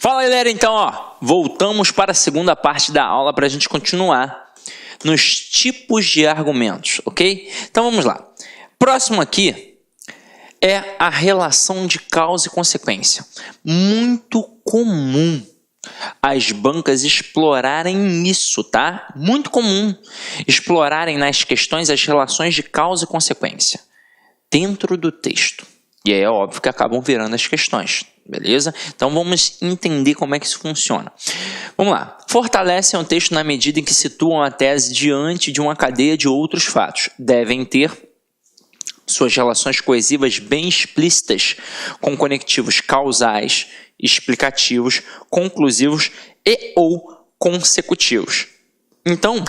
Fala galera, então voltamos para a segunda parte da aula para a gente continuar nos tipos de argumentos, ok? Então vamos lá. Próximo aqui é a relação de causa e consequência. Muito comum as bancas explorarem isso, tá? Muito comum explorarem nas questões as relações de causa e consequência dentro do texto. E aí é óbvio que acabam virando as questões, beleza? Então vamos entender como é que isso funciona. Vamos lá. Fortalecem o texto na medida em que situam a tese diante de uma cadeia de outros fatos. Devem ter suas relações coesivas bem explícitas, com conectivos causais, explicativos, conclusivos e ou consecutivos. Então,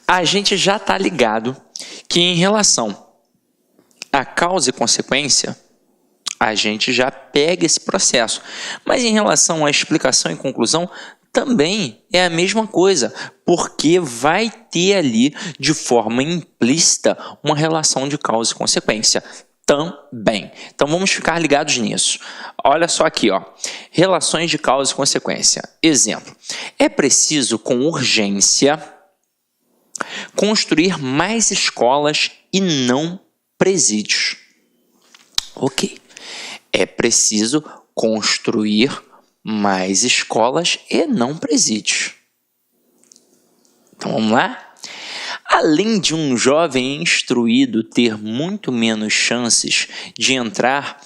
a gente já está ligado que em relação a causa e consequência, a gente já pega esse processo. Mas em relação à explicação e conclusão, também é a mesma coisa, porque vai ter ali, de forma implícita, uma relação de causa e consequência também. Então vamos ficar ligados nisso. Olha só aqui, relações de causa e consequência. Exemplo, é preciso com urgência construir mais escolas e não presídios. Ok. É preciso construir mais escolas e não presídios. Então vamos lá? Além de um jovem instruído ter muito menos chances de entrar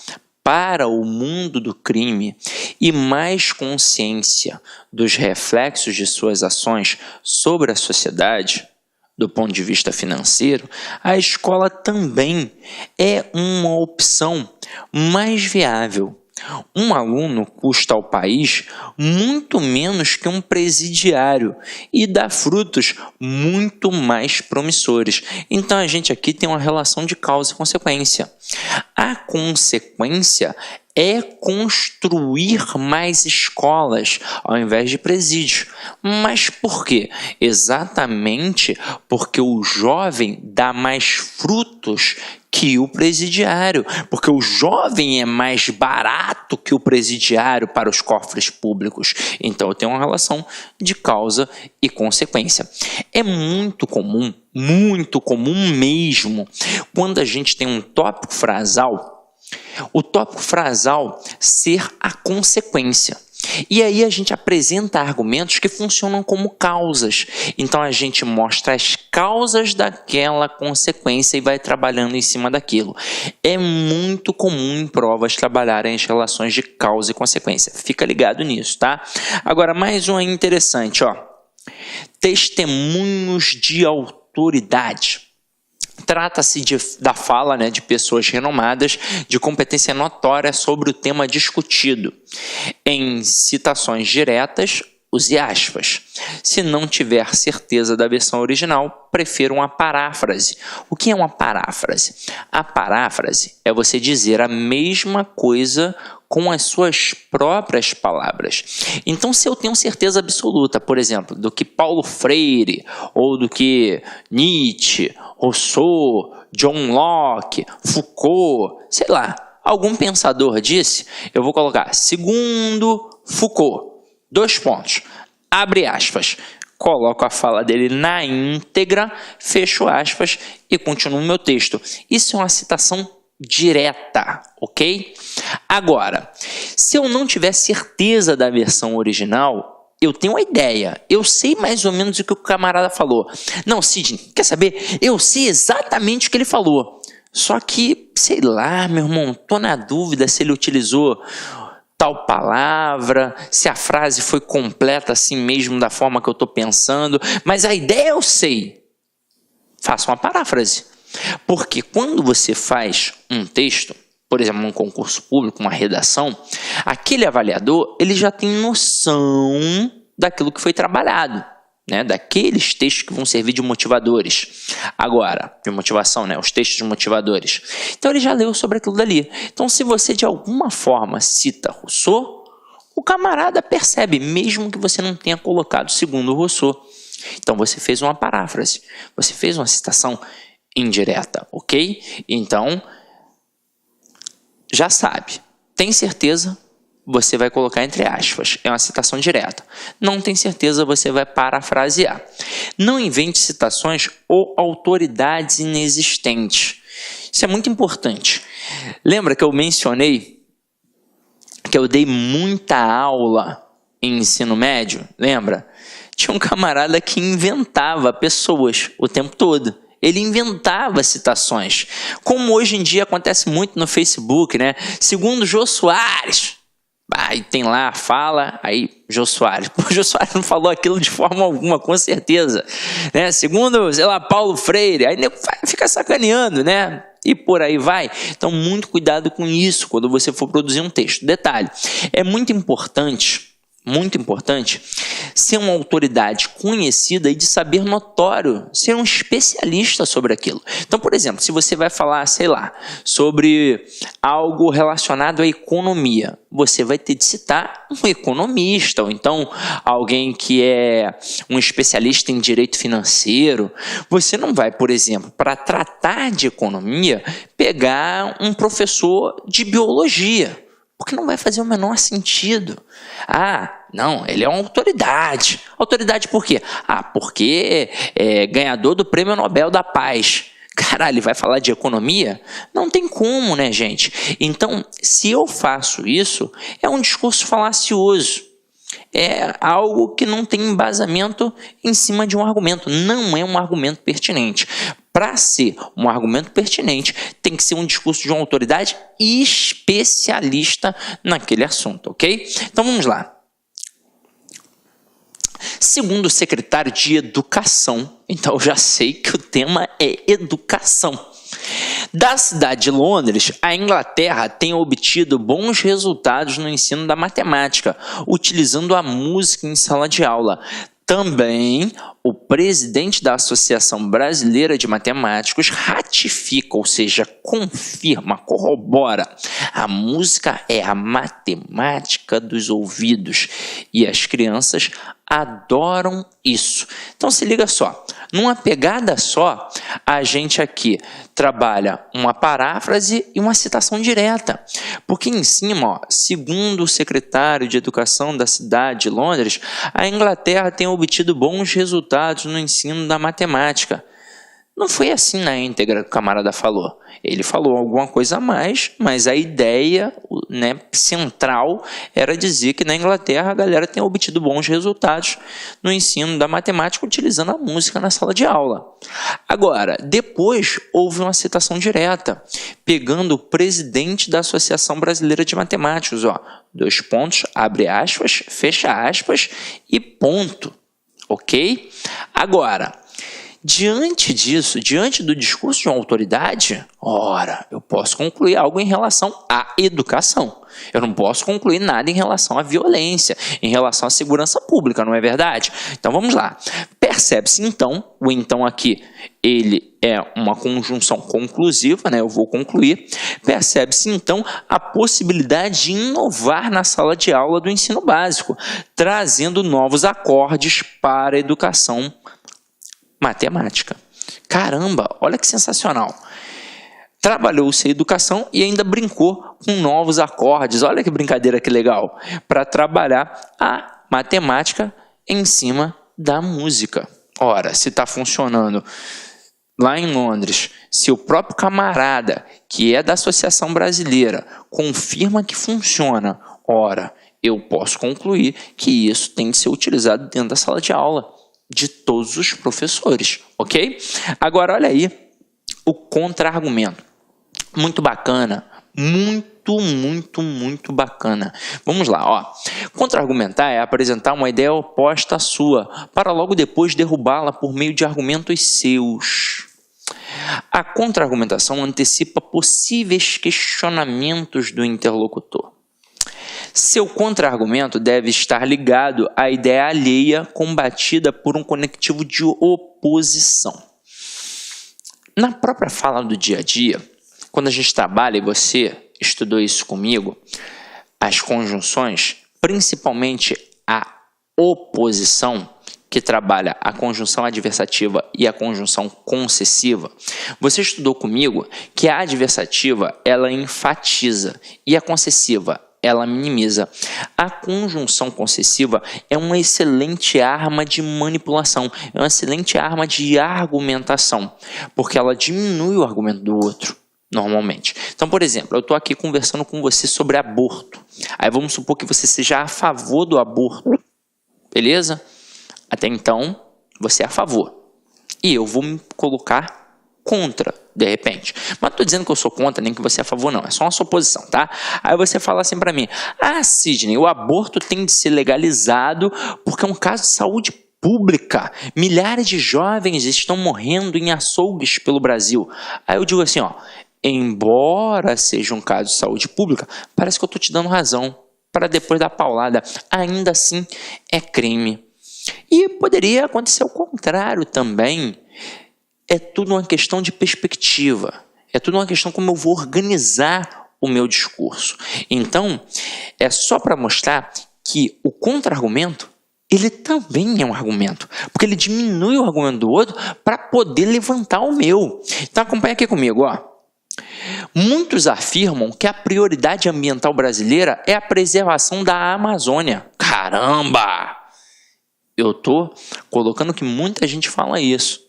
para o mundo do crime e mais consciência dos reflexos de suas ações sobre a sociedade, do ponto de vista financeiro, a escola também é uma opção mais viável. Um aluno custa ao país muito menos que um presidiário e dá frutos muito mais promissores. Então a gente aqui tem uma relação de causa e consequência. A consequência é construir mais escolas ao invés de presídios. Mas por quê? Exatamente porque o jovem dá mais frutos que o presidiário, porque o jovem é mais barato que o presidiário para os cofres públicos. Então eu tenho uma relação de causa e consequência. É muito comum mesmo, quando a gente tem um tópico frasal, o tópico frasal ser a consequência. E aí a gente apresenta argumentos que funcionam como causas. Então a gente mostra as causas daquela consequência e vai trabalhando em cima daquilo. É muito comum em provas trabalharem as relações de causa e consequência. Fica ligado nisso, tá? Agora, mais uma interessante, testemunhos de autoridade. Trata-se da fala de pessoas renomadas de competência notória sobre o tema discutido. Em citações diretas, use aspas. Se não tiver certeza da versão original, prefira uma paráfrase. O que é uma paráfrase? A paráfrase é você dizer a mesma coisa com as suas próprias palavras. Então, se eu tenho certeza absoluta, por exemplo, do que Paulo Freire, ou do que Nietzsche, Rousseau, John Locke, Foucault, sei lá, algum pensador disse, eu vou colocar, segundo Foucault, abre aspas, coloco a fala dele na íntegra, fecho aspas e continuo o meu texto. Isso é uma citação direta, ok? Agora, se eu não tiver certeza da versão original, eu tenho uma ideia, eu sei mais ou menos o que o camarada falou. Não, Sidney, quer saber? Eu sei exatamente o que ele falou. Só que, sei lá, meu irmão, tô na dúvida se ele utilizou tal palavra, se a frase foi completa assim mesmo da forma que eu tô pensando, mas a ideia eu sei. Faça uma paráfrase. Porque quando você faz um texto, por exemplo, num concurso público, uma redação, aquele avaliador ele já tem noção daquilo que foi trabalhado, daqueles textos que vão servir de motivadores. Agora, de motivação, os textos de motivadores. Então ele já leu sobre aquilo dali. Então se você de alguma forma cita Rousseau, o camarada percebe, mesmo que você não tenha colocado segundo Rousseau. Então você fez uma paráfrase, você fez uma citação indireta, ok? Então, já sabe, tem certeza, você vai colocar entre aspas. É uma citação direta. Não tem certeza, você vai parafrasear. Não invente citações ou autoridades inexistentes. Isso é muito importante. Lembra que eu mencionei que eu dei muita aula em ensino médio? Lembra? Tinha um camarada que inventava pessoas o tempo todo. Ele inventava citações. Como hoje em dia acontece muito no Facebook, né? Segundo Jô Soares. Aí tem lá, fala, aí Jô Soares. Pô, Jô Soares não falou aquilo de forma alguma, com certeza. Né? Segundo, sei lá, Paulo Freire. Aí fica sacaneando, né? E por aí vai. Então, muito cuidado com isso quando você for produzir um texto. Detalhe, é muito importante ser uma autoridade conhecida e de saber notório, ser um especialista sobre aquilo. Então, por exemplo, se você vai falar, sei lá, sobre algo relacionado à economia, você vai ter de citar um economista, ou então alguém que é um especialista em direito financeiro. Você não vai, por exemplo, para tratar de economia, pegar um professor de biologia, porque não vai fazer o menor sentido. Ah, não, ele é uma autoridade. Autoridade por quê? Ah, porque é ganhador do Prêmio Nobel da Paz. Caralho, ele vai falar de economia? Não tem como, né, gente? Então, se eu faço isso, é um discurso falacioso. É algo que não tem embasamento em cima de um argumento. Não é um argumento pertinente. Para ser um argumento pertinente, tem que ser um discurso de uma autoridade especialista naquele assunto, ok? Então vamos lá. Segundo o secretário de Educação, então eu já sei que o tema é educação. Da cidade de Londres, a Inglaterra tem obtido bons resultados no ensino da matemática, utilizando a música em sala de aula. Também, o presidente da Associação Brasileira de Matemáticos ratifica, ou seja, confirma, corrobora. A música é a matemática dos ouvidos e as crianças adoram isso. Então se liga só, numa pegada só, a gente aqui trabalha uma paráfrase e uma citação direta. Porque em cima, ó, segundo o secretário de Educação da cidade de Londres, a Inglaterra tem obtido bons resultados no ensino da matemática. Não foi assim na íntegra que o camarada falou. Ele falou alguma coisa a mais, mas a ideia, né, central era dizer que na Inglaterra a galera tem obtido bons resultados no ensino da matemática utilizando a música na sala de aula. Agora, depois houve uma citação direta, pegando o presidente da Associação Brasileira de Matemáticos, ó, 2 pontos, abre aspas, fecha aspas e ponto, ok? Agora, diante disso, diante do discurso de uma autoridade, ora, eu posso concluir algo em relação à educação. Eu não posso concluir nada em relação à violência, em relação à segurança pública, não é verdade? Então vamos lá. Percebe-se então, o então aqui, ele é uma conjunção conclusiva, né? Eu vou concluir. Percebe-se então a possibilidade de inovar na sala de aula do ensino básico, trazendo novos acordes para a educação matemática. Caramba, olha que sensacional. Trabalhou-se a educação e ainda brincou com novos acordes. Olha que brincadeira, que legal. Para trabalhar a matemática em cima da música. Ora, se está funcionando lá em Londres, se o próprio camarada, que é da Associação Brasileira, confirma que funciona, ora, eu posso concluir que isso tem que ser utilizado dentro da sala de aula de todos os professores, ok? Agora, olha aí o contra-argumento. Muito bacana, muito bacana. Vamos lá, ó. Contra-argumentar é apresentar uma ideia oposta à sua, para logo depois derrubá-la por meio de argumentos seus. A contra-argumentação antecipa possíveis questionamentos do interlocutor. Seu contra-argumento deve estar ligado à ideia alheia combatida por um conectivo de oposição. Na própria fala do dia a dia, quando a gente trabalha, e você estudou isso comigo, as conjunções, principalmente a oposição, que trabalha a conjunção adversativa e a conjunção concessiva, você estudou comigo que a adversativa, ela enfatiza, e a concessiva, ela minimiza. A conjunção concessiva é uma excelente arma de manipulação, é uma excelente arma de argumentação, porque ela diminui o argumento do outro, normalmente. Então, por exemplo, eu estou aqui conversando com você sobre aborto. Aí vamos supor que você seja a favor do aborto, beleza? Até então, você é a favor. E eu vou me colocar contra, de repente. Mas não estou dizendo que eu sou contra, nem que você é a favor, não. É só uma suposição, tá? Aí você fala assim para mim: ah, Sidney, o aborto tem de ser legalizado porque é um caso de saúde pública. Milhares de jovens estão morrendo em açougues pelo Brasil. Aí eu digo assim, ó, embora seja um caso de saúde pública, parece que eu estou te dando razão. Para depois da paulada, ainda assim é crime. E poderia acontecer o contrário também. É tudo uma questão de perspectiva. É tudo uma questão como eu vou organizar o meu discurso. Então, é só para mostrar que o contra-argumento, ele também é um argumento. Porque ele diminui o argumento do outro para poder levantar o meu. Então, acompanha aqui comigo, ó. Muitos afirmam que a prioridade ambiental brasileira é a preservação da Amazônia. Caramba! Eu estou colocando que muita gente fala isso.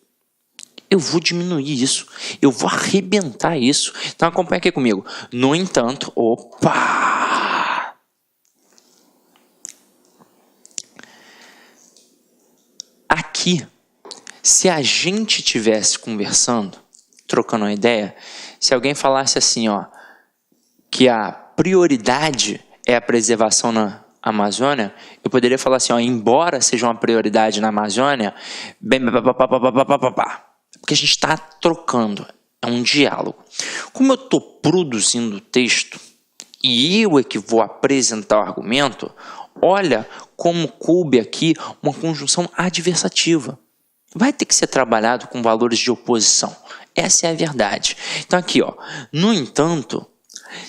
Eu vou diminuir isso. Eu vou arrebentar isso. Então acompanha aqui comigo. No entanto, opa! Aqui, se a gente estivesse conversando, trocando uma ideia, se alguém falasse assim, ó, que a prioridade é a preservação na Amazônia, eu poderia falar assim, ó, embora seja uma prioridade na Amazônia, porque a gente está trocando, é um diálogo. Como eu estou produzindo o texto e eu é que vou apresentar o argumento, olha como coube aqui uma conjunção adversativa. Vai ter que ser trabalhado com valores de oposição. Essa é a verdade. Então aqui, ó, no entanto,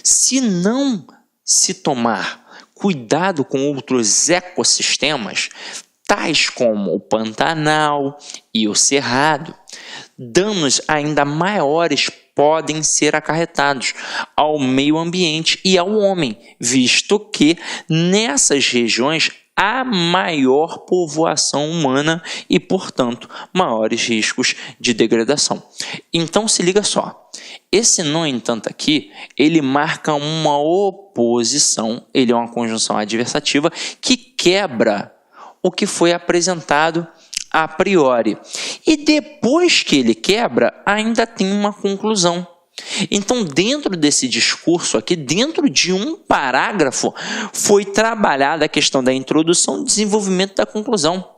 se não se tomar cuidado com outros ecossistemas, tais como o Pantanal e o Cerrado, danos ainda maiores podem ser acarretados ao meio ambiente e ao homem, visto que nessas regiões há maior povoação humana e, portanto, maiores riscos de degradação. Então, se liga só. Esse, no entanto, aqui, ele marca uma oposição, ele é uma conjunção adversativa que quebra o que foi apresentado a priori. E depois que ele quebra, ainda tem uma conclusão. Então, dentro desse discurso aqui, dentro de um parágrafo, foi trabalhada a questão da introdução e desenvolvimento da conclusão.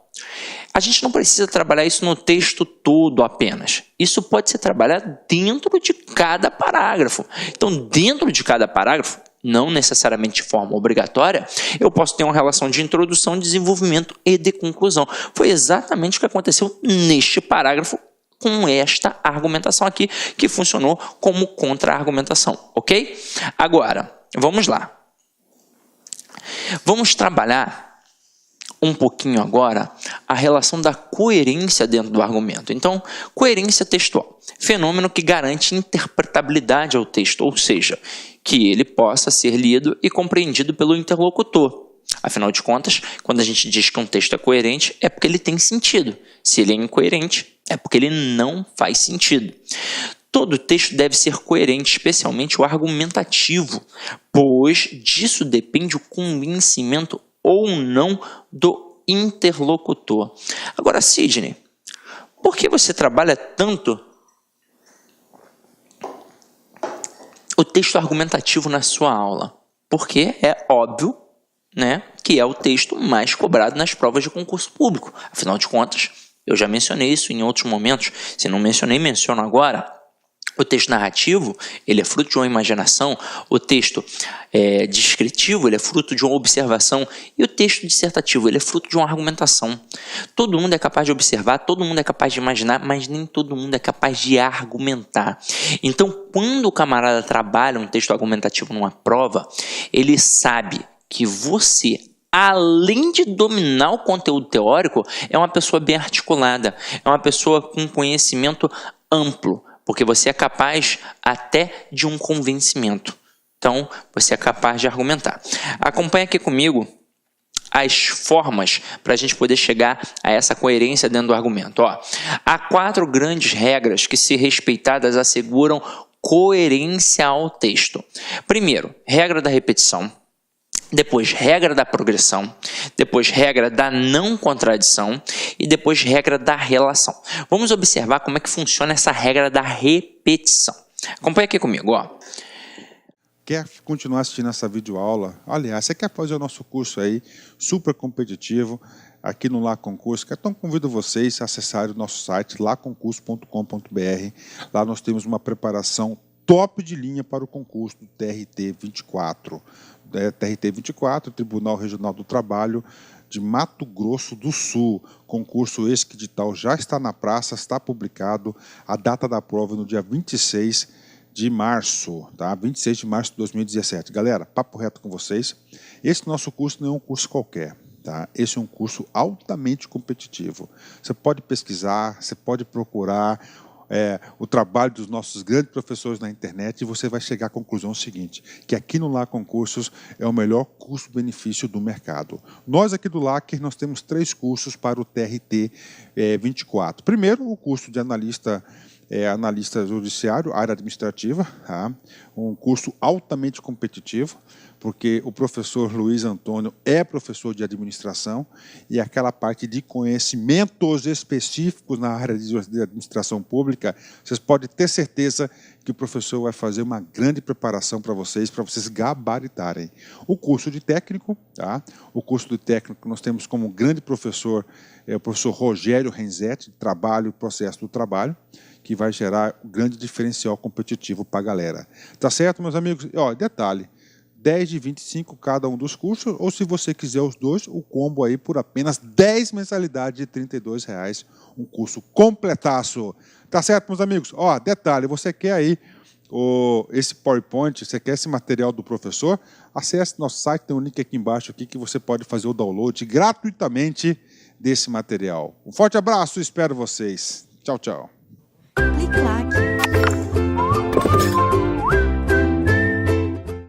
A gente não precisa trabalhar isso no texto todo apenas. Isso pode ser trabalhado dentro de cada parágrafo. Então, dentro de cada parágrafo, não necessariamente de forma obrigatória, eu posso ter uma relação de introdução, desenvolvimento e de conclusão. Foi exatamente o que aconteceu neste parágrafo com esta argumentação aqui, que funcionou como contra-argumentação, ok? Agora, vamos lá. Vamos trabalhar um pouquinho agora a relação da coerência dentro do argumento. Então, coerência textual, fenômeno que garante interpretabilidade ao texto, ou seja, que ele possa ser lido e compreendido pelo interlocutor. Afinal de contas, quando a gente diz que um texto é coerente, é porque ele tem sentido. Se ele é incoerente, é porque ele não faz sentido. Todo texto deve ser coerente, especialmente o argumentativo, pois disso depende o convencimento ou não do interlocutor. Agora, Sidney, por que você trabalha tanto o texto argumentativo na sua aula? Porque é óbvio, né, que é o texto mais cobrado nas provas de concurso público. Afinal de contas, eu já mencionei isso em outros momentos. Se não mencionei, menciono agora. O texto narrativo, ele é fruto de uma imaginação. O texto descritivo, ele é fruto de uma observação. E o texto dissertativo, ele é fruto de uma argumentação. Todo mundo é capaz de observar, todo mundo é capaz de imaginar, mas nem todo mundo é capaz de argumentar. Então, quando o camarada trabalha um texto argumentativo numa prova, ele sabe que você, além de dominar o conteúdo teórico, é uma pessoa bem articulada, é uma pessoa com conhecimento amplo, porque você é capaz até de um convencimento. Então, você é capaz de argumentar. Acompanhe aqui comigo as formas para a gente poder chegar a essa coerência dentro do argumento. Ó, há 4 grandes regras que, se respeitadas, asseguram coerência ao texto. Primeiro, regra da repetição. Depois, regra da progressão. Depois, regra da não contradição. E depois, regra da relação. Vamos observar como é que funciona essa regra da repetição. Acompanhe aqui comigo, ó. Quer continuar assistindo essa videoaula? Aliás, você quer fazer o nosso curso aí, super competitivo, aqui no Lá Concurso? Então convido vocês a acessarem o nosso site, laconcurso.com.br. Lá nós temos uma preparação top de linha para o concurso do TRT 24. TRT 24, Tribunal Regional do Trabalho de Mato Grosso do Sul. Concurso esse que edital já está na praça, está publicado. A data da prova é no dia 26 de março, tá? 26 de março de 2017. Galera, papo reto com vocês. Esse nosso curso não é um curso qualquer, tá? Esse é um curso altamente competitivo. Você pode pesquisar, você pode procurar o trabalho dos nossos grandes professores na internet e você vai chegar à conclusão seguinte, que aqui no Lá Concursos é o melhor custo-benefício do mercado. Nós aqui do LACER, nós temos 3 cursos para o TRT 24. Primeiro, o curso de analista judiciário, área administrativa, tá? Um curso altamente competitivo, porque o professor Luiz Antônio é professor de administração e aquela parte de conhecimentos específicos na área de administração pública, vocês podem ter certeza que o professor vai fazer uma grande preparação para vocês gabaritarem. O curso de técnico, tá? O curso de técnico nós temos como grande professor o professor Rogério Renzetti, Trabalho e Processo do Trabalho, que vai gerar um grande diferencial competitivo para a galera. Tá certo, meus amigos? Ó, detalhe, 10 de 25 cada um dos cursos, ou se você quiser os dois, o combo aí por apenas 10 mensalidades de R$ 32,00, um curso completaço. Tá certo, meus amigos? Ó, detalhe, você quer aí esse PowerPoint, você quer esse material do professor, acesse nosso site, tem um link aqui embaixo aqui que você pode fazer o download gratuitamente desse material. Um forte abraço, espero vocês. Tchau, tchau. Clique lá.